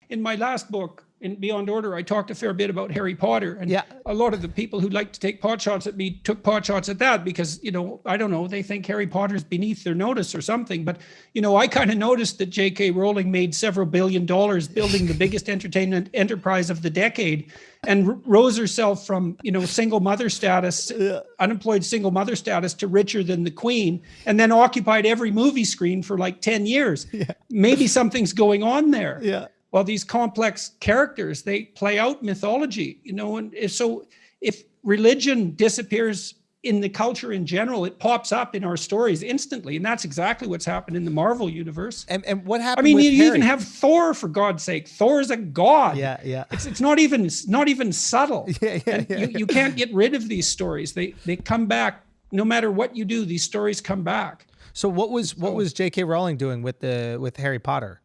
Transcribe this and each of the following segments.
In my last book, in Beyond Order, I talked a fair bit about Harry Potter, and Yeah. a lot of the people who like to take pot shots at me took pot shots at that because, I don't know, they think Harry Potter's beneath their notice or something. But, I kind of noticed that J.K. Rowling made several $1 billion building the biggest entertainment enterprise of the decade, and rose herself from, single mother status, unemployed single mother status, to richer than the Queen, and then occupied every movie screen for like 10 years. Yeah. Maybe something's going on there. Yeah. Well, these complex characters, they play out mythology, and so if religion disappears in the culture in general, it pops up in our stories instantly. And that's exactly what's happened in the Marvel universe. And what happened? I mean, with you Harry? even have Thor, for God's sake. Thor is a god. Yeah, yeah. It's not even subtle. Yeah. You can't get rid of these stories. They come back no matter what you do. These stories come back. So what was J.K. Rowling doing with Harry Potter?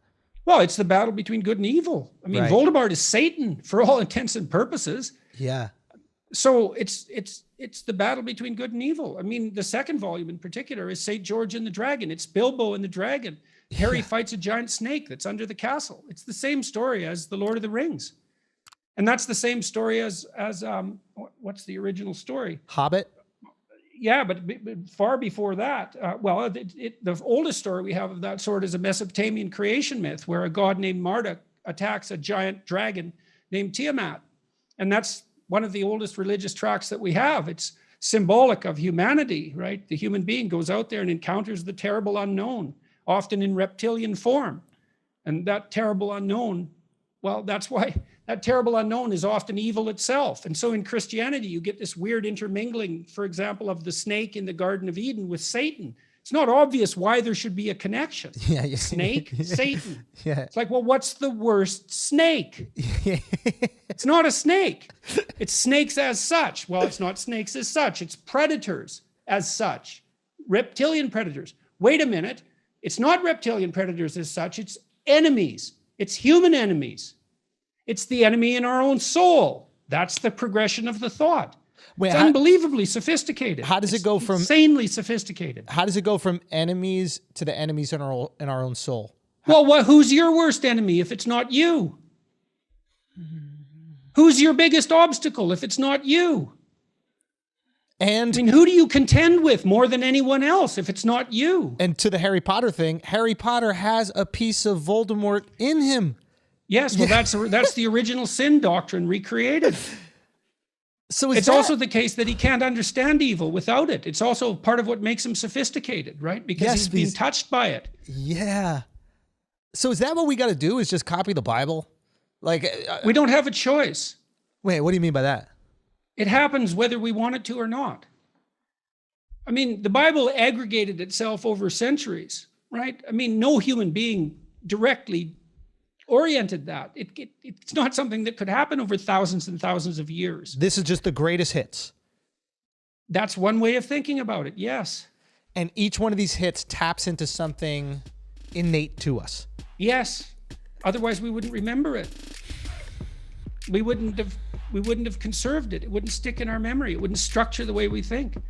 Well, it's the battle between good and evil. I mean, Right. Voldemort is Satan for all intents and purposes. Yeah. So it's the battle between good and evil. I mean, the second volume in particular is St. George and the Dragon. It's Bilbo and the Dragon. Harry fights a giant snake that's under the castle. It's the same story as The Lord of the Rings. And that's the same story as what's the original story? Hobbit? Yeah, but far before that, the oldest story we have of that sort is a Mesopotamian creation myth where a god named Marduk attacks a giant dragon named Tiamat. And that's one of the oldest religious tracts that we have. It's symbolic of humanity, right? The human being goes out there and encounters the terrible unknown, often in reptilian form. And that terrible unknown, well, that's why that terrible unknown is often evil itself. And so in Christianity, you get this weird intermingling, for example, of the snake in the Garden of Eden with Satan. It's not obvious why there should be a connection. Yeah. Snake, Satan. Yeah. It's like, well, what's the worst snake? Yeah. It's not a snake. It's snakes as such. Well, it's not snakes as such. It's predators as such. Reptilian predators. Wait a minute. It's not reptilian predators as such. It's enemies. It's human enemies. It's the enemy in our own soul. That's the progression of the thought. Wait, It's unbelievably sophisticated. How does it go from insanely sophisticated? How does it go from enemies to the enemies in our own soul? Well, who's your worst enemy if it's not you? Who's your biggest obstacle if it's not you? And I mean, who do you contend with more than anyone else if it's not you? And to the Harry Potter thing, Harry Potter has a piece of Voldemort in him. Yes, well, that's the original sin doctrine recreated. So it's also the case that he can't understand evil without it. It's also part of what makes him sophisticated, right? Because he's being touched by it. Yeah. So is that what we got to do? Is just copy the Bible? Like we don't have a choice. Wait, what do you mean by that? It happens whether we want it to or not. I mean, the Bible aggregated itself over centuries, right? I mean, no human being directly oriented that. It's not something that could happen over thousands and thousands of years. This is just the greatest hits. That's one way of thinking about it, yes. And each one of these hits taps into something innate to us. Yes. Otherwise, we wouldn't remember it. We wouldn't have conserved it. It wouldn't stick in our memory. It wouldn't structure the way we think.